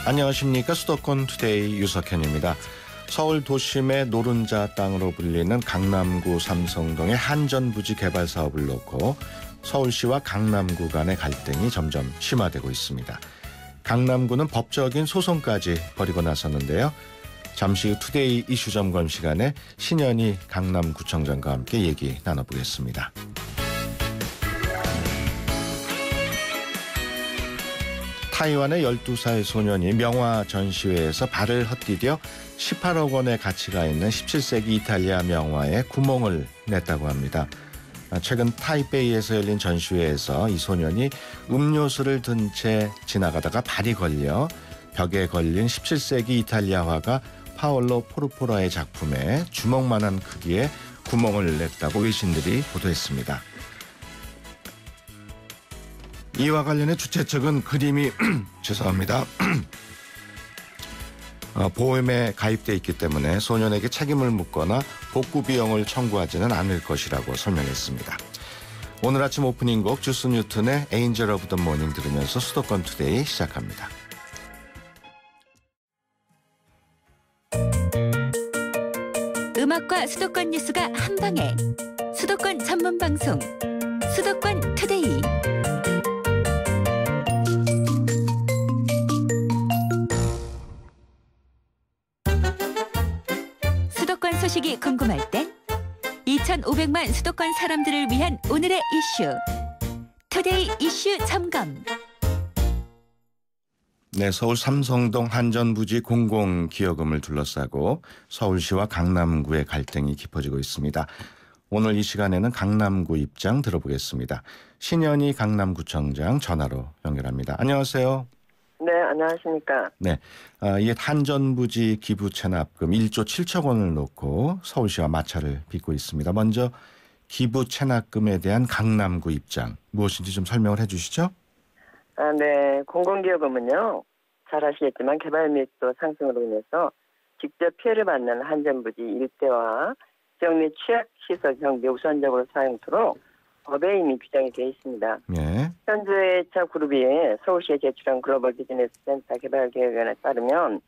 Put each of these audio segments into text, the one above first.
안녕하십니까. 수도권 투데이 유석현입니다. 서울 도심의 노른자 땅으로 불리는 강남구 삼성동의 한전부지 개발 사업을 놓고 서울시와 강남구 간의 갈등이 점점 심화되고 있습니다. 강남구는 법적인 소송까지 벌이고 나섰는데요. 잠시 후 투데이 이슈 점검 시간에 신현희 강남구청장과 함께 얘기 나눠보겠습니다. 타이완의 12살 소년이 명화 전시회에서 발을 헛디뎌 18억 원의 가치가 있는 17세기 이탈리아 명화에 구멍을 냈다고 합니다. 최근 타이베이에서 열린 전시회에서 이 소년이 음료수를 든 채 지나가다가 발이 걸려 벽에 걸린 17세기 이탈리아 화가 파올로 포르포라의 작품에 주먹만한 크기의 구멍을 냈다고 외신들이 보도했습니다. 이와 관련해 주최 측은 그림이 죄송합니다. 보험에 가입돼 있기 때문에 소년에게 책임을 묻거나 복구 비용을 청구하지는 않을 것이라고 설명했습니다. 오늘 아침 오프닝 곡 주스 뉴튼의 에인젤 오브 더 모닝 들으면서 수도권 투데이 시작합니다. 음악과 수도권 뉴스가 한방에 수도권 전문 방송 수도권 투데이. 수도권 소식이 궁금할 땐 2,500만 수도권 사람들을 위한 오늘의 이슈 투데이 이슈 점검. 네, 서울 삼성동 한전부지 공공기여금을 둘러싸고 서울시와 강남구의 갈등이 깊어지고 있습니다. 오늘 이 시간에는 강남구 입장 들어보겠습니다. 신현희 강남구청장 전화로 연결합니다. 안녕하세요. 네, 안녕하십니까. 네, 이 한전부지 기부 체납금 1조 7천 원을 놓고 서울시와 마찰을 빚고 있습니다. 먼저 기부 체납금에 대한 강남구 입장 무엇인지 좀 설명을 해 주시죠. 네. 공공기여금은요, 잘 아시겠지만 개발 밀도 상승으로 인해서 직접 피해를 받는 한전부지 일대와 지역 내 취약시설 경비 우선적으로 사용토록 법에 이미 규정이 되어 있습니다. 예. 현대차 그룹이 서울시에 제출한 글로벌 비즈니스 센터 개발 계획안에 따르면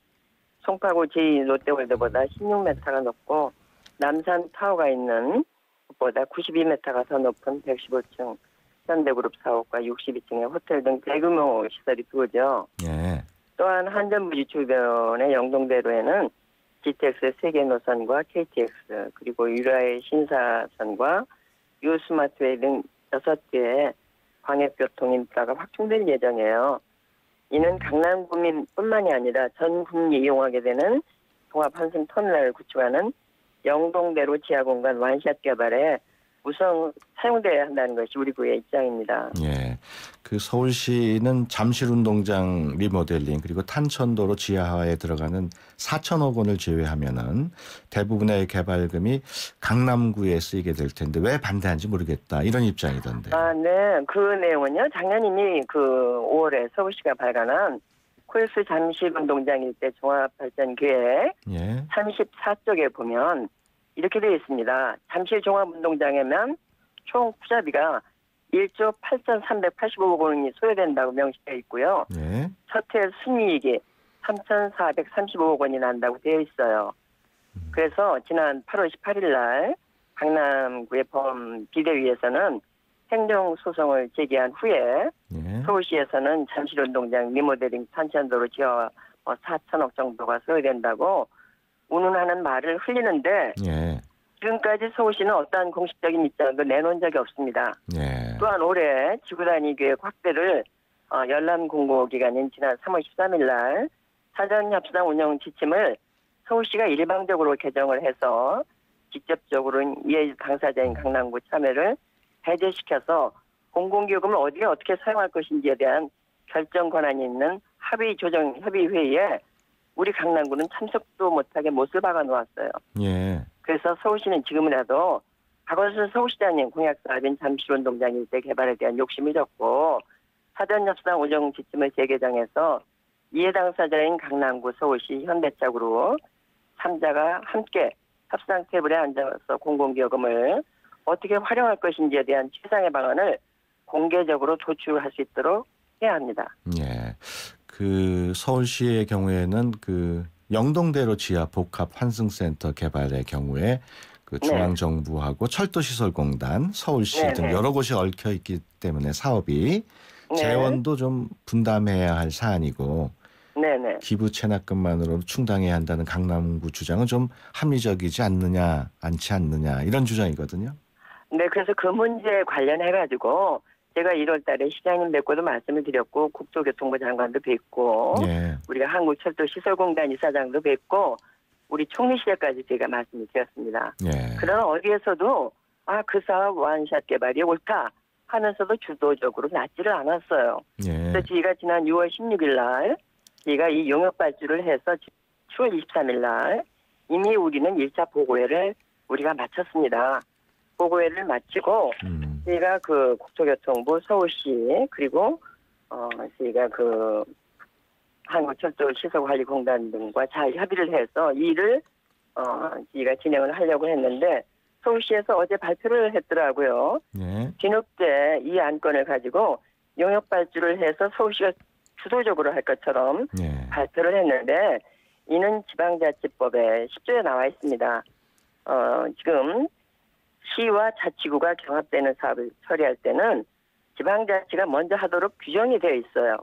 송파구 제2롯데월드보다 16m가 높고 남산 타워가 있는 곳보다 92m가 더 높은 115층 현대그룹 사옥과 62층의 호텔 등 대규모 시설이 들어오죠. 예. 또한 한전부지 주변의 영동대로에는 GTX 세계 노선과 KTX 그리고 유라의 신사선과 유스마트웨이 등 6개의 광역교통 인프라가 확충될 예정이에요. 이는 강남구민뿐만이 아니라 전 국민이 이용하게 되는 종합환승 터미널을 구축하는 영동대로 지하공간 완샷 개발에 우선 사용돼야 한다는 것이 우리 구의 입장입니다. 예, 그 서울시는 잠실운동장 리모델링 그리고 탄천도로 지하화에 들어가는 4천억 원을 제외하면은 대부분의 개발금이 강남구에 쓰이게 될 텐데 왜 반대한지 모르겠다 이런 입장이던데. 네, 그 내용은요. 작년 이미 그 5월에 서울시가 발간한 코엑스 잠실운동장 일대 종합발전계획 예. 34쪽에 보면 이렇게 되어 있습니다. 잠실 종합운동장에면 총 투자비가 1조 8,385억 원이 소요된다고 명시되어 있고요. 예. 첫해 순이익이 3,435억 원이 난다고 되어 있어요. 그래서 지난 8월 18일 날 강남구의 범 비대위에서는 행정소송을 제기한 후에 예. 서울시에서는 잠실운동장 리모델링 탄천도로 지하 4천억 정도가 소요된다고 운운하는 말을 흘리는데 예. 지금까지 서울시는 어떠한 공식적인 입장도 내놓은 적이 없습니다. 예. 또한 올해 지구단위 계획 확대를 열람공고기간인 지난 3월 13일 날 사전협상 운영 지침을 서울시가 일방적으로 개정을 해서 직접적으로 이해 당사자인 강남구 참여를 배제시켜서 공공기여금을 어디에 어떻게 사용할 것인지에 대한 결정 권한이 있는 합의조정협의회의에 우리 강남구는 참석도 못하게 못을 박아 놓았어요. 예. 그래서 서울시는 지금이라도 박원순 서울시장님 공약 사업인 잠실운동장 일대 개발에 대한 욕심이 적고 사전협상 운영 지침을 재개정해서 이해 당사자인 강남구, 서울시, 현대차그룹 3자가 함께 협상 테이블에 앉아서 공공기여금을 어떻게 활용할 것인지에 대한 최상의 방안을 공개적으로 도출할 수 있도록 해야 합니다. 예. 그 서울시의 경우에는 그 영동대로 지하 복합 환승센터 개발의 경우에 그 중앙정부하고 철도시설공단, 서울시 네, 등 네. 여러 곳이 얽혀 있기 때문에 사업이 네. 재원도 좀 분담해야 할 사안이고 네네. 기부 체납금만으로 충당해야 한다는 강남구 주장은 좀 합리적이지 않지 않느냐 이런 주장이거든요. 네, 그래서 그 문제에 관련해가지고 제가 1월 달에 시장님 뵙고도 말씀을 드렸고 국토교통부 장관도 뵙고 예. 우리가 한국철도시설공단 이사장도 뵙고 우리 총리실에까지 제가 말씀을 드렸습니다. 예. 그러나 어디에서도 그 사업 원샷 개발이 옳다 하면서도 주도적으로 낫지를 않았어요. 예. 그래서 저희가 지난 6월 16일 날 저희가 이 용역 발주를 해서 7월 23일 날 이미 우리는 1차 보고회를 우리가 마쳤습니다. 보고회를 마치고 저희가 그 국토교통부 서울시 그리고 저희가 그 한국철도시설관리공단 등과 잘 협의를 해서 이 일을 저희가 진행을 하려고 했는데 서울시에서 어제 발표를 했더라고요. 예. 뒤늦게 이 안건을 가지고 용역 발주를 해서 서울시가 주도적으로 할 것처럼 예. 발표를 했는데 이는 지방자치법에 10조에 나와 있습니다. 지금 시와 자치구가 경합되는 사업을 처리할 때는 지방자치가 먼저 하도록 규정이 되어 있어요.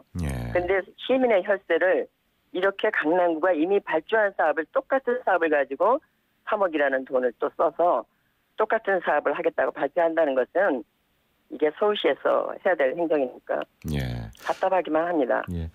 그런데 예. 시민의 혈세를 이렇게 강남구가 이미 발주한 사업을 똑같은 사업을 가지고 3억이라는 돈을 또 써서 똑같은 사업을 하겠다고 발표한다는 것은 이게 서울시에서 해야 될 행정이니까 예. 답답하기만 합니다. 예.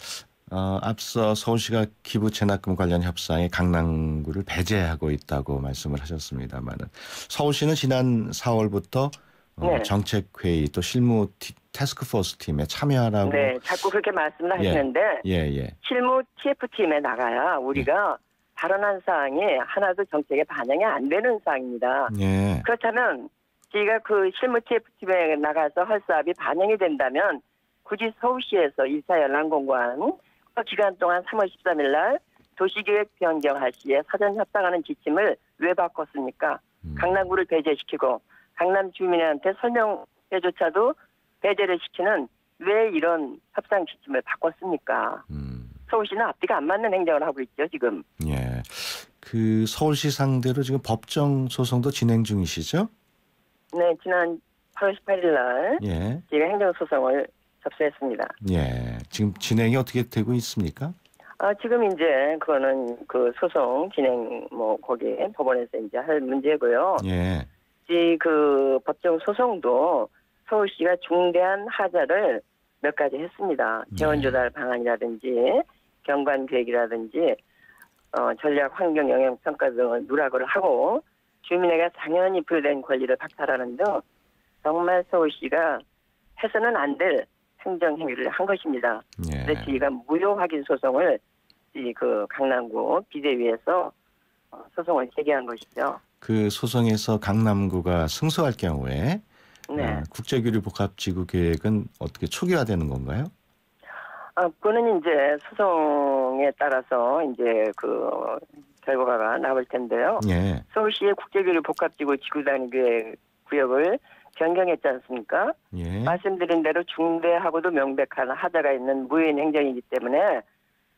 앞서 서울시가 기부 체납금 관련 협상에 강남구를 배제하고 있다고 말씀을 하셨습니다만은 서울시는 지난 4월부터 네. 정책회의 또 실무 태스크포스 팀에 참여하라고. 네, 자꾸 그렇게 말씀을 하시는데 예. 실무 TF팀에 나가야 우리가 발언한 사항이 하나도 정책에 반영이 안 되는 사항입니다. 예. 그렇다면 저희가 그 실무 TF팀에 나가서 할 사업이 반영이 된다면 굳이 서울시에서 1차 연락 공고한 그 기간 동안 3월 13일 날 도시계획 변경할 시에 사전 협상하는 지침을 왜 바꿨습니까? 강남구를 배제시키고 강남 주민한테 설명회조차도 배제를 시키는 왜 이런 협상 지침을 바꿨습니까? 서울시는 앞뒤가 안 맞는 행정을 하고 있죠, 지금. 예. 그 서울시 상대로 지금 법정 소송도 진행 중이시죠? 네, 지난 8월 18일 날 예. 저희가 행정소송을 접수했습니다. 예. 지금 진행이 어떻게 되고 있습니까? 지금 이제 그거는 그 소송 진행 거기 법원에서 이제 할 문제고요. 예. 이 그 법정 소송도 서울시가 중대한 하자를 몇 가지 했습니다. 재원 조달 방안이라든지 경관 계획이라든지 전략 환경 영향 평가 등을 누락을 하고 주민에게 당연히 부여된 권리를 박탈하는 등 정말 서울시가 해서는 안 될 행정 행위를 한 것입니다. 예. 그래서 저희가 무효 확인 소송을 그 강남구 비대위에서 소송을 제기한 것이죠. 그 소송에서 강남구가 승소할 경우에 네. 국제교류 복합지구 계획은 어떻게 초기화되는 건가요? 그거는 이제 소송에 따라서 이제 그 결과가 나올 텐데요. 예. 서울시의 국제교류 복합지구 지구단위 계획 구역을 변경했지 않습니까? 예. 말씀드린 대로 중대하고도 명백한 하자가 있는 무효인 행정이기 때문에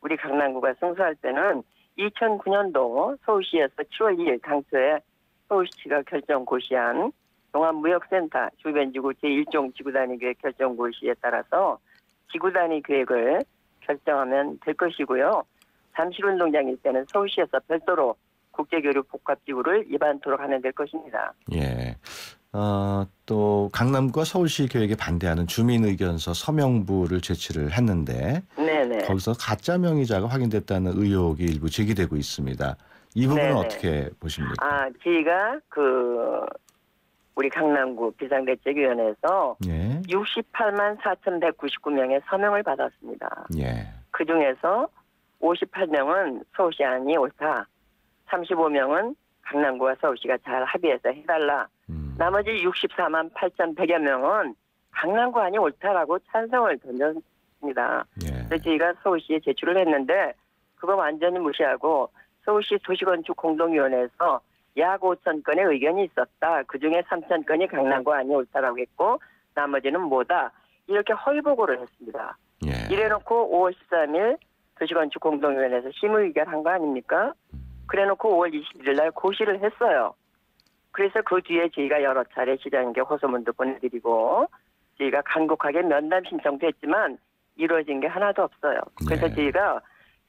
우리 강남구가 승소할 때는 2009년도 서울시에서 7월 2일 당초에 서울시가 결정 고시한 종합무역센터 주변지구 제1종 지구단위 계획 결정 고시에 따라서 지구단위 계획을 결정하면 될 것이고요. 잠실운동장일 때는 서울시에서 별도로 국제교류 복합지구를 입안토록 하면 될 것입니다. 예. 또 강남구가 서울시 계획에 반대하는 주민의견서 서명부를 제출을 했는데 네네. 거기서 가짜 명의자가 확인됐다는 의혹이 일부 제기되고 있습니다. 이 부분은 네네. 어떻게 보십니까? 저희가 우리 강남구 비상대책위원회에서 예. 68만 4,199명의 서명을 받았습니다. 예. 그중에서 58명은 서울시 안이 옳다. 35명은 강남구와 서울시가 잘 합의해서 해달라. 나머지 64만 8,100여 명은 강남구 안이 옳다라고 찬성을 던졌습니다. 예. 그래서 저희가 서울시에 제출을 했는데 그거 완전히 무시하고 서울시 도시건축 공동위원회에서 약 5천 건의 의견이 있었다. 그중에 3천 건이 강남구 안이 옳다라고 했고 나머지는 뭐다. 이렇게 허위 보고를 했습니다. 예. 이래놓고 5월 13일 도시건축공동위원회에서 심의결한 거 아닙니까? 그래놓고 5월 21일 날 고시를 했어요. 그래서 그 뒤에 저희가 여러 차례 시장님께 호소문도 보내드리고 저희가 간곡하게 면담 신청도 했지만 이루어진 게 하나도 없어요. 그래서 저희가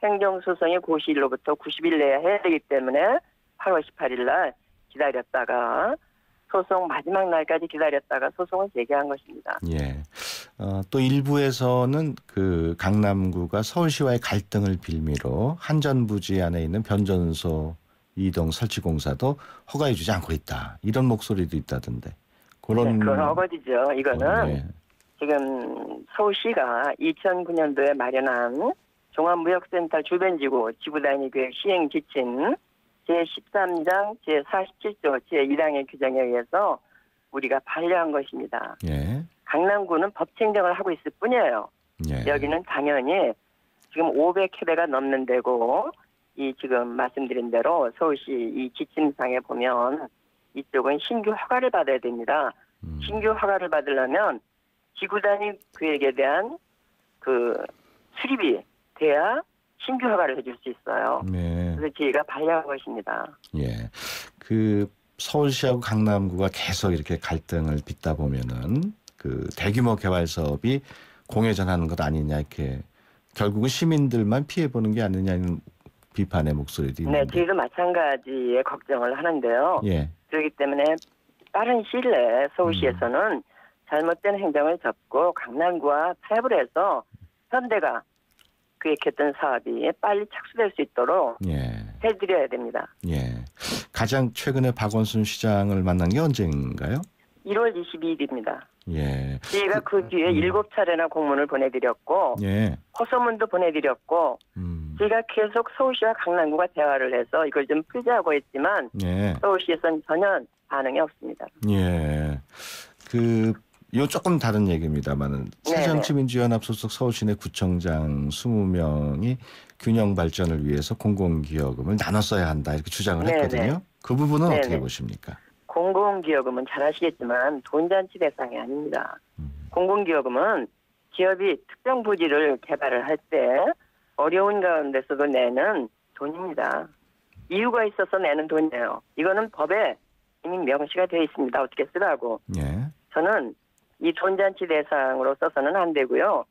행정소송의 고시일로부터 90일 내에 해야 되기 때문에 8월 18일 날 기다렸다가 소송 마지막 날까지 기다렸다가 소송을 제기한 것입니다. 예. 또 일부에서는 그 강남구가 서울시와의 갈등을 빌미로 한전부지 안에 있는 변전소 이동 설치 공사도 허가해주지 않고 있다. 이런 목소리도 있다던데. 그건 어거지죠. 이거는 네. 지금 서울시가 2009년도에 마련한 종합무역센터 주변지구 지구단위계획 시행 지침 제13장 제47조 제1항의 규정에 의해서 우리가 반려한 것입니다. 예. 강남구는 법행정을 하고 있을 뿐이에요. 예. 여기는 당연히 지금 500회대가 넘는 데고 이 지금 말씀드린 대로 서울시 이 지침상에 보면 이쪽은 신규 허가를 받아야 됩니다. 신규 허가를 받으려면 지구단위 계획에 대한 그 수립이 돼야 신규 허가를 해줄 수 있어요. 네. 그래서 저희가 반려한 것입니다. 예. 그 서울시하고 강남구가 계속 이렇게 갈등을 빚다 보면은 그 대규모 개발 사업이 공회전하는 것 아니냐 이렇게 결국은 시민들만 피해 보는 게 아니냐는 비판의 목소리도 있는데. 네, 저희도 마찬가지의 걱정을 하는데요. 예. 그렇기 때문에 빠른 시일 내에 서울시에서는 잘못된 행정을 접고 강남구와 타협을 해서 현대가 계획했던 사업이 빨리 착수될 수 있도록 예. 해드려야 됩니다. 예. 가장 최근에 박원순 시장을 만난 게 언제인가요? 1월 22일입니다. 예. 저희가 그 뒤에 7차례나 공문을 보내드렸고 예. 호소문도 보내드렸고 저희가 계속 서울시와 강남구가 대화를 해서 이걸 좀 풀자고 했지만 예. 서울시에서는 전혀 반응이 없습니다. 예. 요 조금 다른 얘기입니다만은 새정치민주연합 소속 서울시내 구청장 20명이 균형 발전을 위해서 공공기여금을 나눠 써야 한다 이렇게 주장을 했거든요. 그 부분은 어떻게 보십니까? 공공기여금은 잘 아시겠지만 돈잔치 대상이 아닙니다. 공공기여금은 기업이 특정 부지를 개발을 할 때 어려운 가운데서도 내는 돈입니다. 이유가 있어서 내는 돈이에요. 이거는 법에 이미 명시가 되어 있습니다. 어떻게 쓰라고. 예. 저는 이 돈잔치 대상으로 써서는 안 되고요.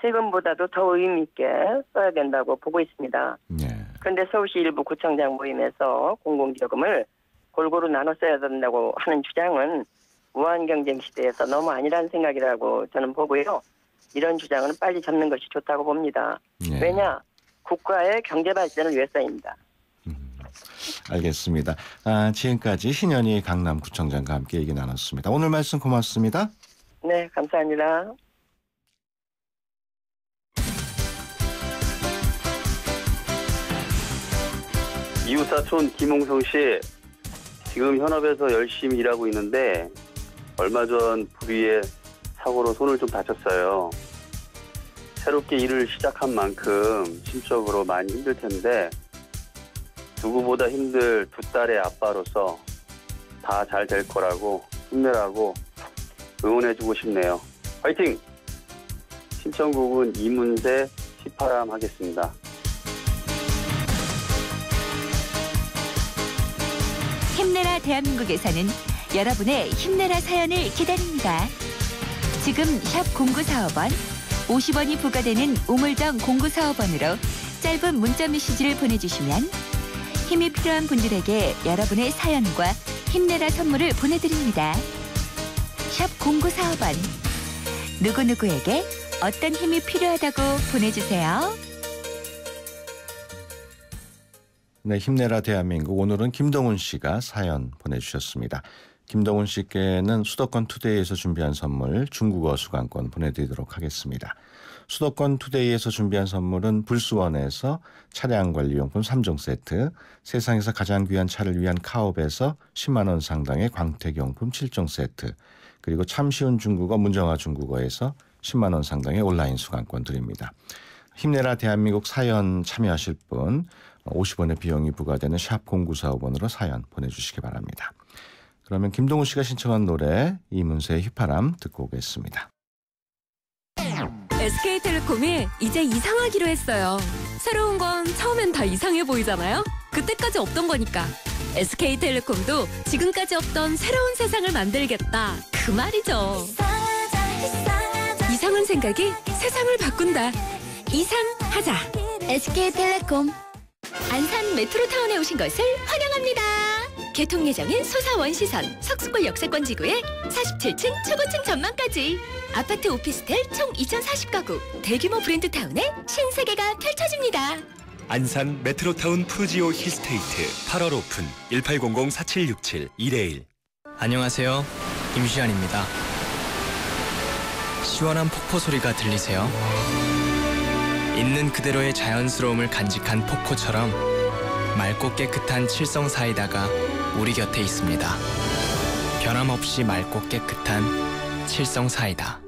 세금보다도 더 의미 있게 써야 된다고 보고 있습니다. 예. 그런데 서울시 일부 구청장 모임에서 공공기여금을 골고루 나눠 써야 된다고 하는 주장은 무한경쟁 시대에서 너무 아니라는 생각이라고 저는 보고요. 이런 주장은 빨리 접는 것이 좋다고 봅니다. 예. 왜냐? 국가의 경제발전을 위해서입니다. 알겠습니다. 지금까지 신현희 강남구청장과 함께 얘기 나눴습니다. 오늘 말씀 고맙습니다. 네, 감사합니다. 이웃사촌 김홍성 씨, 지금 현업에서 열심히 일하고 있는데 얼마 전 불의의 사고로 손을 좀 다쳤어요. 새롭게 일을 시작한 만큼 심적으로 많이 힘들 텐데 누구보다 힘들 두 딸의 아빠로서 다 잘 될 거라고 힘내라고 응원해주고 싶네요. 화이팅! 신청곡은 이문세 시파람 하겠습니다. 힘내라 대한민국에서는 여러분의 힘내라 사연을 기다립니다. 지금 샵 0945번 50원이 부과되는 우물정 0945번으로 짧은 문자 메시지를 보내주시면 힘이 필요한 분들에게 여러분의 사연과 힘내라 선물을 보내드립니다. 샵 0945번 누구누구에게 어떤 힘이 필요하다고 보내주세요. 네, 힘내라 대한민국. 오늘은 김동훈 씨가 사연 보내주셨습니다. 김동훈 씨께는 수도권 투데이에서 준비한 선물 중국어 수강권 보내드리도록 하겠습니다. 수도권 투데이에서 준비한 선물은 불수원에서 차량관리용품 3종 세트, 세상에서 가장 귀한 차를 위한 카옵에서 10만 원 상당의 광택용품 7종 세트, 그리고 참 쉬운 중국어 문정아 중국어에서 10만 원 상당의 온라인 수강권 드립니다. 힘내라 대한민국 사연 참여하실 분 50원의 비용이 부과되는 샵 0945번으로 사연 보내주시기 바랍니다. 그러면 김동훈 씨가 신청한 노래 이문세의 휘파람 듣고 오겠습니다. SK텔레콤이 이제 이상하기로 했어요. 새로운 건 처음엔 다 이상해 보이잖아요. 그때까지 없던 거니까. SK텔레콤도 지금까지 없던 새로운 세상을 만들겠다. 그 말이죠. 이상한 생각이 세상을 바꾼다. 이상하자. SK텔레콤. 안산 메트로타운에 오신 것을 환영합니다. 개통 예정인 소사 원시선 석수골 역세권 지구에 47층 초고층 전망까지 아파트 오피스텔 총 2040가구 대규모 브랜드타운의 신세계가 펼쳐집니다. 안산 메트로타운 푸지오 힐스테이트 8월 오픈 1800-4767-121. 안녕하세요. 김시안입니다. 시원한 폭포 소리가 들리세요? 있는 그대로의 자연스러움을 간직한 폭포처럼 맑고 깨끗한 칠성 사이다가 우리 곁에 있습니다. 변함없이 맑고 깨끗한 칠성 사이다.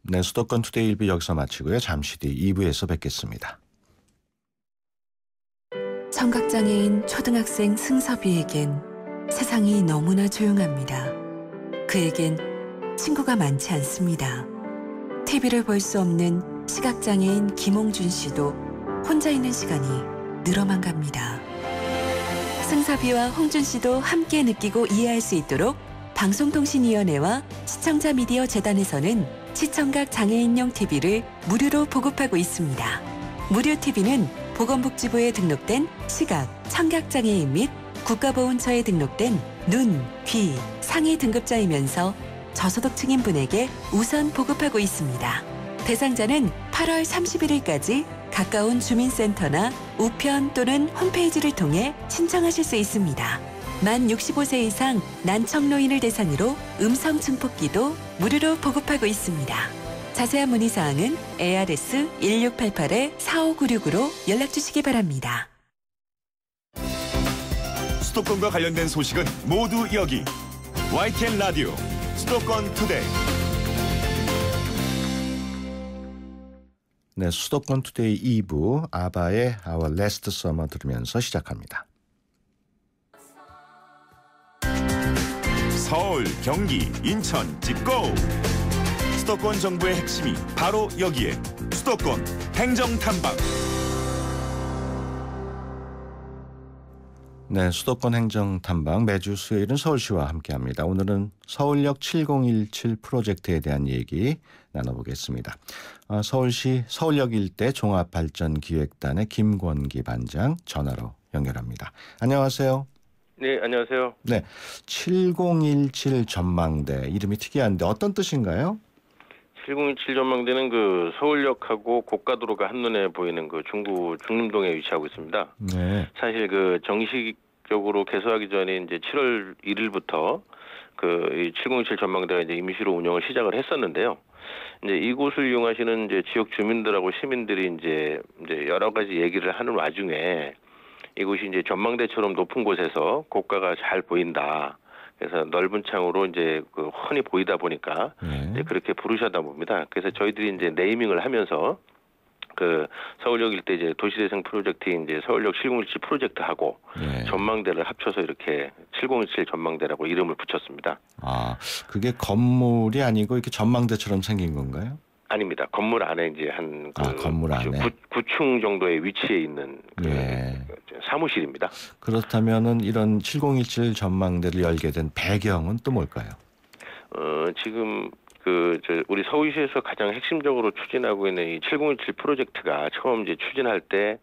네, 수도권 투데이 1부 여기서 마치고요. 잠시 뒤 2부에서 뵙겠습니다. 청각장애인 초등학생 승섭이에겐 세상이 너무나 조용합니다. 그에겐 친구가 많지 않습니다. TV를 볼 수 없는 시각장애인 김홍준 씨도 혼자 있는 시간이 늘어만 갑니다. 승섭이와 홍준 씨도 함께 느끼고 이해할 수 있도록 방송통신위원회와 시청자 미디어 재단에서는 시청각 장애인용 TV를 무료로 보급하고 있습니다. 무료 TV는 보건복지부에 등록된 시각, 청각장애인 및 국가보훈처에 등록된 눈, 귀, 상위 등급자이면서 저소득층인 분에게 우선 보급하고 있습니다. 대상자는 8월 31일까지 가까운 주민센터나 우편 또는 홈페이지를 통해 신청하실 수 있습니다. 만 65세 이상 난청노인을 대상으로 음성 증폭기도 무료로 보급하고 있습니다. 자세한 문의사항은 ARS 1688-4596으로 연락주시기 바랍니다. 수도권과 관련된 소식은 모두 여기 YTN 라디오 수도권 투데이. 네, 수도권 투데이 2부 아바의 Our Last Summer 들으면서 시작합니다. 서울, 경기, 인천, 집고! 수도권 정부의 핵심이 바로 여기에 수도권 행정탐방. 네, 수도권 행정탐방 매주 수요일은 서울시와 함께합니다. 오늘은 서울역 7017 프로젝트에 대한 얘기 나눠보겠습니다. 서울시 서울역 일대 종합발전기획단의 김권기 반장 전화로 연결합니다. 안녕하세요. 네, 안녕하세요. 네, 7017 전망대 이름이 특이한데 어떤 뜻인가요? 7017 전망대는 그 서울역하고 고가도로가 한눈에 보이는 그 중구 중림동에 위치하고 있습니다. 네. 사실 그 정식적으로 개소하기 전에 이제 7월 1일부터 그 707 전망대가 이제 임시로 운영을 시작을 했었는데요. 이제 이곳을 이용하시는 이제 지역 주민들하고 시민들이 이제 여러 가지 얘기를 하는 와중에 이곳이 이제 전망대처럼 높은 곳에서 고가가 잘 보인다. 그래서 넓은 창으로 이제 그 훤히 보이다 보니까 이제 그렇게 부르셨다 봅니다. 그래서 저희들이 이제 네이밍을 하면서 그 서울역 일대 이제 도시재생 프로젝트인 이제 서울역 7017 프로젝트하고 전망대를 합쳐서 이렇게 7017 전망대라고 이름을 붙였습니다. 아, 그게 건물이 아니고 이렇게 전망대처럼 생긴 건가요? 아닙니다. 건물 안에 이제 한 건물 안에 9층 정도의 위치에 있는 그 사무실입니다. 그렇다면은 이런 7017 전망대를 열게 된 배경은 또 뭘까요? 지금 우리 서울시에서 가장 핵심적으로 추진하고 있는 이 7017 프로젝트가 처음 이제 추진할 때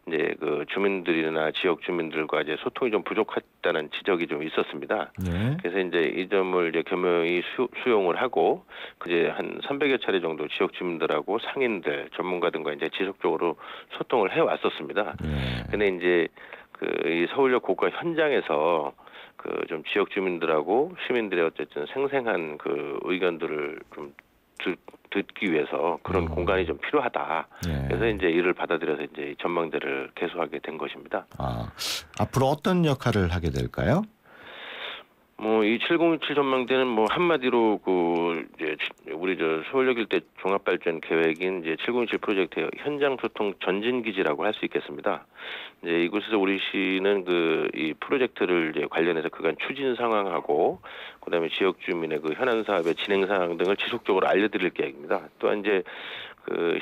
이제 그 주민들이나 지역 주민들과 이제 소통이 좀 부족했다는 지적이 좀 있었습니다. 그래서 이제 이 점을 이제 겸허히 수용을 하고 그제 한 300여 차례 정도 지역 주민들하고 상인들, 전문가들과 이제 지속적으로 소통을 해 왔었습니다. 근데 이제 이 서울역 고가 현장에서 그 좀 지역 주민들하고 시민들의 어쨌든 생생한 그 의견들을 좀 듣기 위해서 그런 공간이 좀 필요하다. 그래서 이제 이를 받아들여서 이제 전망대를 개소하게 된 것입니다. 앞으로 어떤 역할을 하게 될까요? 이 7017 전망대는 한마디로 이제 우리 서울역 일대 종합발전 계획인 이제 7017 프로젝트의 현장 소통 전진 기지라고 할 수 있겠습니다. 이제 이곳에서 우리 시는 이 프로젝트를 이제 관련해서 그간 추진 상황하고 그다음에 지역 주민의 현안 사업의 진행 상황 등을 지속적으로 알려드릴 계획입니다. 또한 이제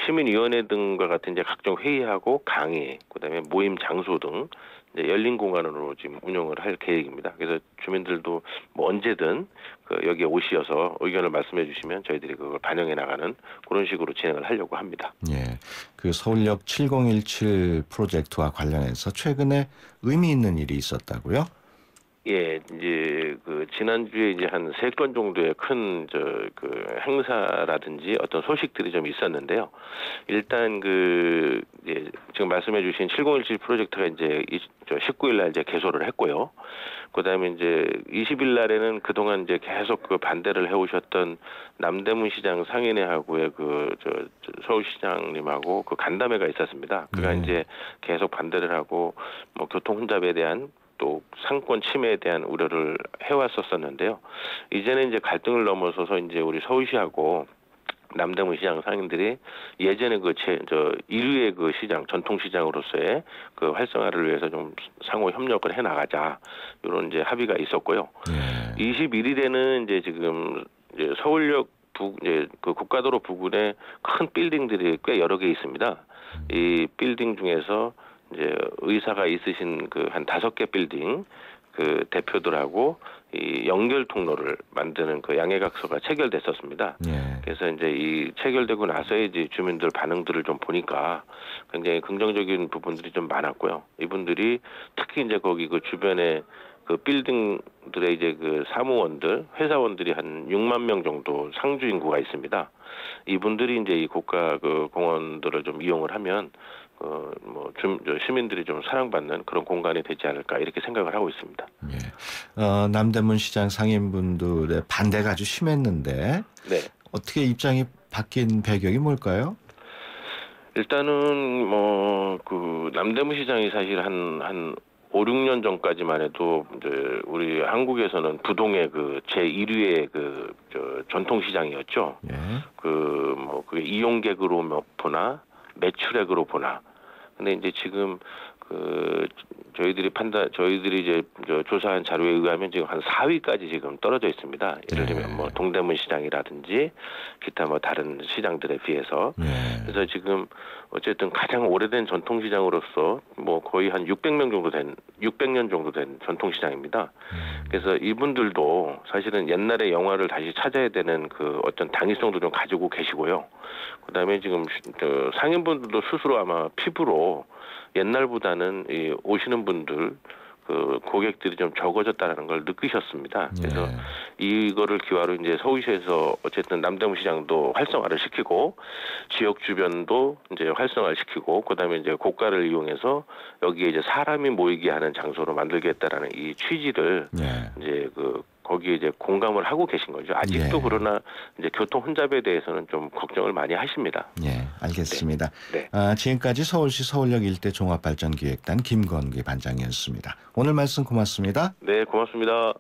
시민위원회 등과 같은 이제 각종 회의하고 강의, 그다음에 모임 장소 등 이제 열린 공간으로 지금 운영을 할 계획입니다. 그래서 주민들도 언제든 여기에 오시어서 의견을 말씀해 주시면 저희들이 그걸 반영해 나가는 그런 식으로 진행을 하려고 합니다. 예, 서울역 7017 프로젝트와 관련해서 최근에 의미 있는 일이 있었다고요? 예, 이제 지난주에 이제 한 3건 정도의 큰 행사라든지 어떤 소식들이 좀 있었는데요. 일단 지금 말씀해 주신 7017 프로젝트가 이제 19일 날 이제 개소를 했고요. 그다음에 이제 20일 날에는 그동안 이제 계속 반대를 해 오셨던 남대문 시장 상인회하고의 서울시장님하고 간담회가 있었습니다. 그가 이제 계속 반대를 하고 교통 혼잡에 대한 또 상권 침해에 대한 우려를 해왔었는데요. 이제는 이제 갈등을 넘어서서 이제 우리 서울시하고 남대문 시장 상인들이 예전에 1위의 시장, 전통시장으로서의 활성화를 위해서 좀 상호 협력을 해 나가자 이런 이제 합의가 있었고요. 21일에는 이제 지금 이제 서울역 국가도로 부근에 큰 빌딩들이 꽤 여러 개 있습니다. 이 빌딩 중에서 이제 의사가 있으신 한 5개 빌딩 대표들하고 이 연결 통로를 만드는 양해각서가 체결됐었습니다. 그래서 이제 이 체결되고 나서 이제 주민들 반응들을 좀 보니까 굉장히 긍정적인 부분들이 좀 많았고요. 이분들이 특히 이제 거기 주변에 빌딩들의 이제 사무원들, 회사원들이 한 6만 명 정도 상주 인구가 있습니다. 이분들이 이제 이 국가 공원들을 좀 이용을 하면 시민들이 좀 사랑받는 그런 공간이 되지 않을까 이렇게 생각을 하고 있습니다. 예. 남대문 시장 상인분들의 반대가 아주 심했는데 어떻게 입장이 바뀐 배경이 뭘까요? 일단은 남대문 시장이 사실 한 5, 6년 전까지만 해도 이제 우리 한국에서는 부동의 제1위의 전통시장이었죠. 그게 이용객으로 보나 매출액으로 보나. 근데 이제 지금 저희들이 이제 조사한 자료에 의하면 지금 한 4위까지 지금 떨어져 있습니다. 예를 들면 동대문 시장이라든지 기타 다른 시장들에 비해서. 그래서 지금 어쨌든 가장 오래된 전통시장으로서 거의 한 600년 정도 된 전통시장입니다. 그래서 이분들도 사실은 옛날의 영화를 다시 찾아야 되는 어떤 당위성도 좀 가지고 계시고요. 그다음에 지금 상인분들도 스스로 아마 피부로 옛날보다는 오시는 분들 고객들이 좀 적어졌다는 걸 느끼셨습니다. 그래서 이거를 기화로 이제 서울시에서 어쨌든 남대문 시장도 활성화를 시키고 지역 주변도 이제 활성화를 시키고 그다음에 이제 고가를 이용해서 여기에 이제 사람이 모이게 하는 장소로 만들겠다라는 이 취지를 이제 거기에 이제 공감을 하고 계신 거죠. 아직도 그러나 이제 교통 혼잡에 대해서는 좀 걱정을 많이 하십니다. 알겠습니다. 지금까지 서울시 서울역 일대 종합발전기획단 김건기 반장이었습니다. 오늘 말씀 고맙습니다. 네, 고맙습니다.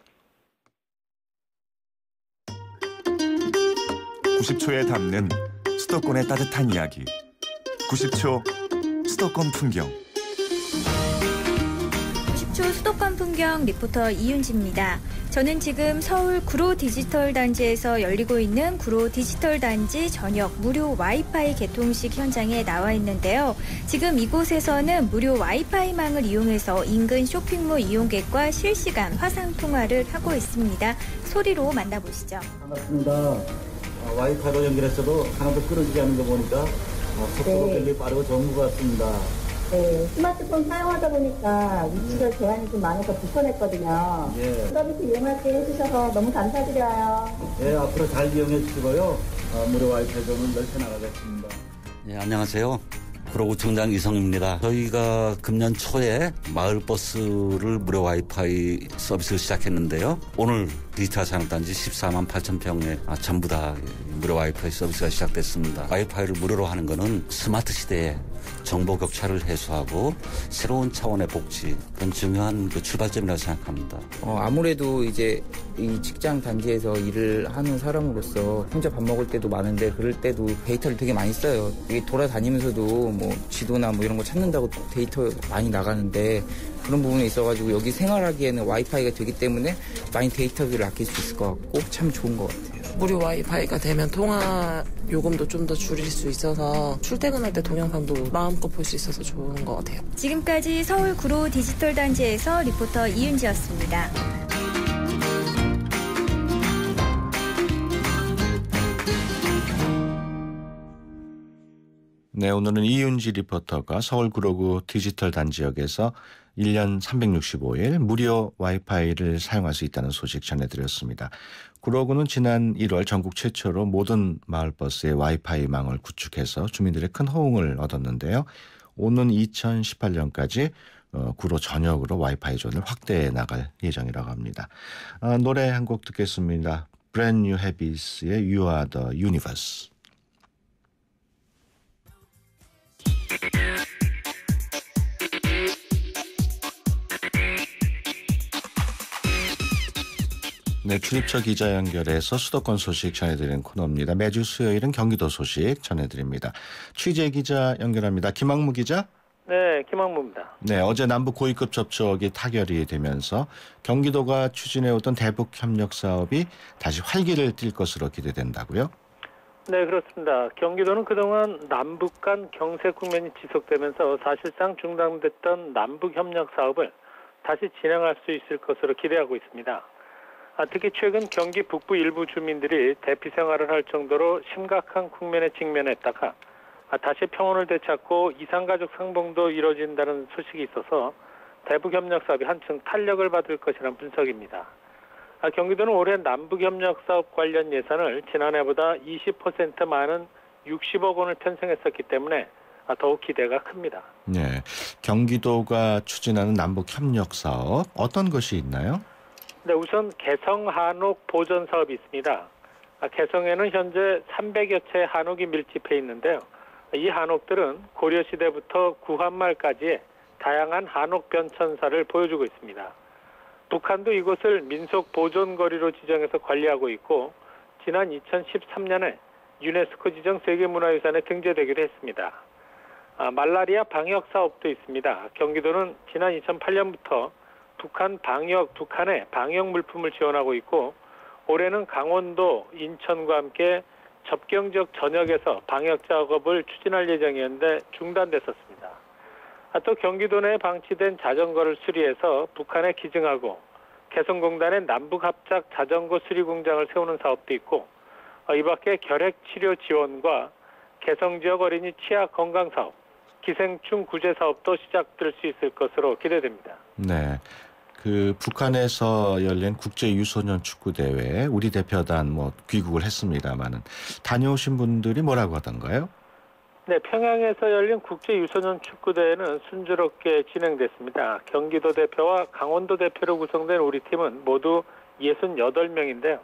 90초에 담는 수도권의 따뜻한 이야기. 90초 수도권 풍경. 90초 수도권 풍경 리포터 이윤지입니다. 저는 지금 서울 구로 디지털 단지에서 열리고 있는 구로 디지털 단지 전역 무료 와이파이 개통식 현장에 나와 있는데요. 지금 이곳에서는 무료 와이파이망을 이용해서 인근 쇼핑몰 이용객과 실시간 화상 통화를 하고 있습니다. 소리로 만나보시죠. 반갑습니다. 와이파이로 연결했어도 하나도 끊어지지 않는 거 보니까 속도가 굉장히 빠르고 좋은 것 같습니다. 네, 스마트폰 사용하다 보니까 위치가 제한이 좀 많아서 불편했거든요. 서비스 이용할 때 해주셔서 너무 감사드려요. 네, 앞으로 잘 이용해 주시고요. 무료 와이파이 좀은 넓혀나가겠습니다. 네, 안녕하세요. 구로구청장 이성입니다. 저희가 금년 초에 마을버스를 무료 와이파이 서비스를 시작했는데요. 오늘 디지털 산업단지 14만 8천 평에 전부 다 무료 와이파이 서비스가 시작됐습니다. 와이파이를 무료로 하는 것은 스마트 시대에 정보 격차를 해소하고 새로운 차원의 복지, 그런 중요한 그 출발점이라고 생각합니다. 아무래도 이제 이 직장 단지에서 일을 하는 사람으로서 혼자 밥 먹을 때도 많은데 그럴 때도 데이터를 되게 많이 써요. 이게 돌아다니면서도 뭐 지도나 뭐 이런 거 찾는다고 데이터 많이 나가는데 그런 부분에 있어가지고 여기 생활하기에는 와이파이가 되기 때문에 많이 데이터비를 아낄 수 있을 것 같고 참 좋은 것 같아요. 무료 와이파이가 되면 통화 요금도 좀 더 줄일 수 있어서 출퇴근할 때 동영상도 마음껏 볼 수 있어서 좋은 것 같아요. 지금까지 서울 구로 디지털 단지에서 리포터 이윤지였습니다. 네, 오늘은 이윤지 리포터가 서울 구로구 디지털 단지역에서 1년 365일 무료 와이파이를 사용할 수 있다는 소식 전해드렸습니다. 구로구는 지난 1월 전국 최초로 모든 마을버스에 와이파이 망을 구축해서 주민들의 큰 호응을 얻었는데요. 오는 2018년까지 구로 전역으로 와이파이 존을 확대해 나갈 예정이라고 합니다. 노래 한 곡 듣겠습니다. Brand New Habits의 You Are The Universe. 네, 출입처 기자 연결해서 수도권 소식 전해드리는 코너입니다. 매주 수요일은 경기도 소식 전해드립니다. 취재 기자 연결합니다. 김학무 기자. 네, 김학무입니다. 네, 어제 남북 고위급 접촉이 타결이 되면서 경기도가 추진해오던 대북 협력 사업이 다시 활기를 띨 것으로 기대된다고요? 네, 그렇습니다. 경기도는 그동안 남북 간 경세 국면이 지속되면서 사실상 중단됐던 남북 협력 사업을 다시 진행할 수 있을 것으로 기대하고 있습니다. 특히 최근 경기 북부 일부 주민들이 대피 생활을 할 정도로 심각한 국면에 직면했다가 다시 평온을 되찾고 이산가족 상봉도 이뤄진다는 소식이 있어서 대북협력 사업이 한층 탄력을 받을 것이라는 분석입니다. 경기도는 올해 남북협력 사업 관련 예산을 지난해보다 20% 많은 60억 원을 편성했었기 때문에 더욱 기대가 큽니다. 네, 경기도가 추진하는 남북협력 사업 어떤 것이 있나요? 네, 우선 개성 한옥 보존 사업이 있습니다. 개성에는 현재 300여 채 한옥이 밀집해 있는데요. 이 한옥들은 고려시대부터 구한말까지의 다양한 한옥 변천사를 보여주고 있습니다. 북한도 이곳을 민속 보존거리로 지정해서 관리하고 있고 지난 2013년에 유네스코 지정 세계문화유산에 등재되기로 했습니다. 말라리아 방역 사업도 있습니다. 경기도는 지난 2008년부터 북한의 방역 물품을 지원하고 있고 올해는 강원도, 인천과 함께 접경 지역 전역에서 방역 작업을 추진할 예정이었는데 중단됐었습니다. 또 경기도 내에 방치된 자전거를 수리해서 북한에 기증하고 개성공단의 남북합작 자전거 수리 공장을 세우는 사업도 있고 이 밖에 결핵치료 지원과 개성지역 어린이 치아 건강 사업, 기생충 구제 사업도 시작될 수 있을 것으로 기대됩니다. 네. 북한에서 열린 국제 유소년 축구 대회에 우리 대표단 귀국을 했습니다만은 다녀오신 분들이 뭐라고 하던가요? 네, 평양에서 열린 국제 유소년 축구 대회는 순조롭게 진행됐습니다. 경기도 대표와 강원도 대표로 구성된 우리 팀은 모두 68명인데요.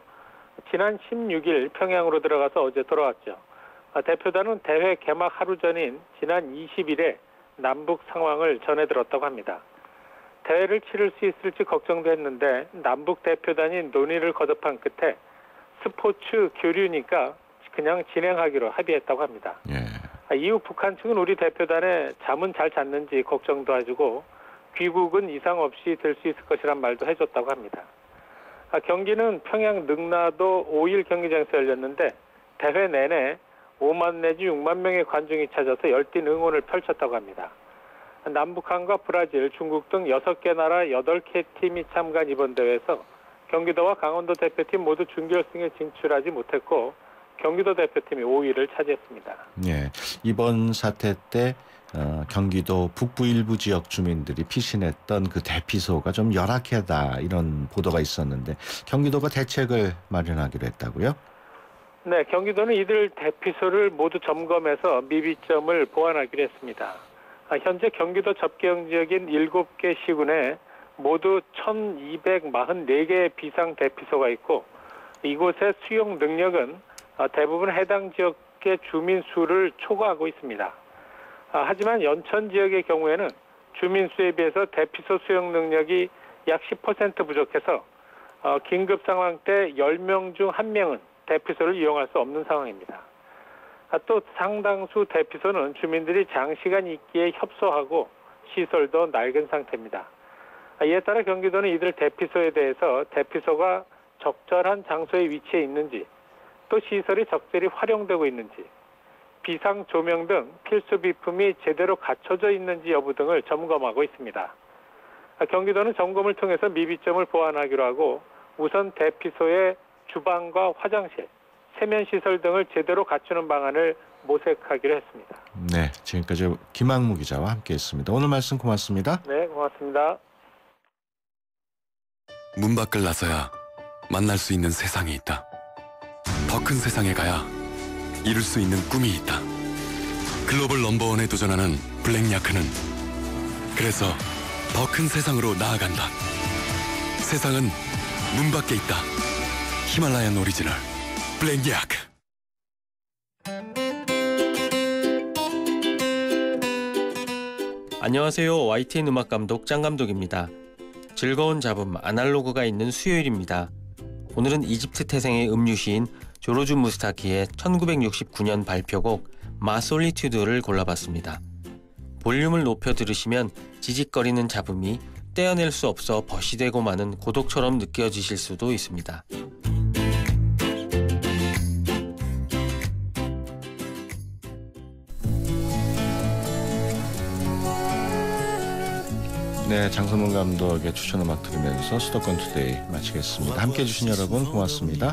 지난 16일 평양으로 들어가서 어제 돌아왔죠. 대표단은 대회 개막 하루 전인 지난 20일에 남북 상황을 전해 들었다고 합니다. 대회를 치를 수 있을지 걱정도 했는데 남북 대표단이 논의를 거듭한 끝에 스포츠 교류니까 그냥 진행하기로 합의했다고 합니다. 이후 북한 측은 우리 대표단의 잠은 잘 잤는지 걱정도 해주고 귀국은 이상 없이 될 수 있을 것이란 말도 해줬다고 합니다. 경기는 평양 능라도 5일 경기장에서 열렸는데 대회 내내 5만 내지 6만 명의 관중이 찾아서 열띤 응원을 펼쳤다고 합니다. 남북한과 브라질, 중국 등 6개 나라 8개 팀이 참가한 이번 대회에서 경기도와 강원도 대표팀 모두 준결승에 진출하지 못했고 경기도 대표팀이 5위를 차지했습니다. 네, 이번 사태 때 경기도 북부 일부 지역 주민들이 피신했던 그 대피소가 좀 열악하다 이런 보도가 있었는데 경기도가 대책을 마련하기로 했다고요? 네, 경기도는 이들 대피소를 모두 점검해서 미비점을 보완하기로 했습니다. 현재 경기도 접경 지역인 7개 시군에 모두 1,244개의 비상 대피소가 있고 이곳의 수용 능력은 대부분 해당 지역의 주민 수를 초과하고 있습니다. 하지만 연천 지역의 경우에는 주민 수에 비해서 대피소 수용 능력이 약 10% 부족해서 긴급 상황 때 10명 중 1명은 대피소를 이용할 수 없는 상황입니다. 또 상당수 대피소는 주민들이 장시간 있기에 협소하고 시설도 낡은 상태입니다. 이에 따라 경기도는 이들 대피소에 대해서 대피소가 적절한 장소에 위치해 있는지, 또 시설이 적절히 활용되고 있는지, 비상 조명 등 필수 비품이 제대로 갖춰져 있는지 여부 등을 점검하고 있습니다. 경기도는 점검을 통해서 미비점을 보완하기로 하고 우선 대피소의 주방과 화장실, 세면 시설 등을 제대로 갖추는 방안을 모색하기로 했습니다. 네, 지금까지 김학무 기자와 함께했습니다. 오늘 말씀 고맙습니다. 네, 고맙습니다. 문 밖을 나서야 만날 수 있는 세상이 있다. 더 큰 세상에 가야 이룰 수 있는 꿈이 있다. 글로벌 넘버원에 도전하는 블랙야크는 그래서 더 큰 세상으로 나아간다. 세상은 문 밖에 있다. 히말라얀 오리지널 블랙야크. 안녕하세요. YTN 음악감독 짱감독입니다. 즐거운 잡음 아날로그가 있는 수요일입니다. 오늘은 이집트 태생의 음유시인 조르주 무스타키의 1969년 발표곡 마 솔리튜드를 골라봤습니다. 볼륨을 높여 들으시면 지직거리는 잡음이 떼어낼 수 없어 벗이 되고 마는 고독처럼 느껴지실 수도 있습니다. 네, 장성문 감독의 추천 음악 들으면서 수도권 투데이 마치겠습니다. 함께해 주신 여러분 고맙습니다.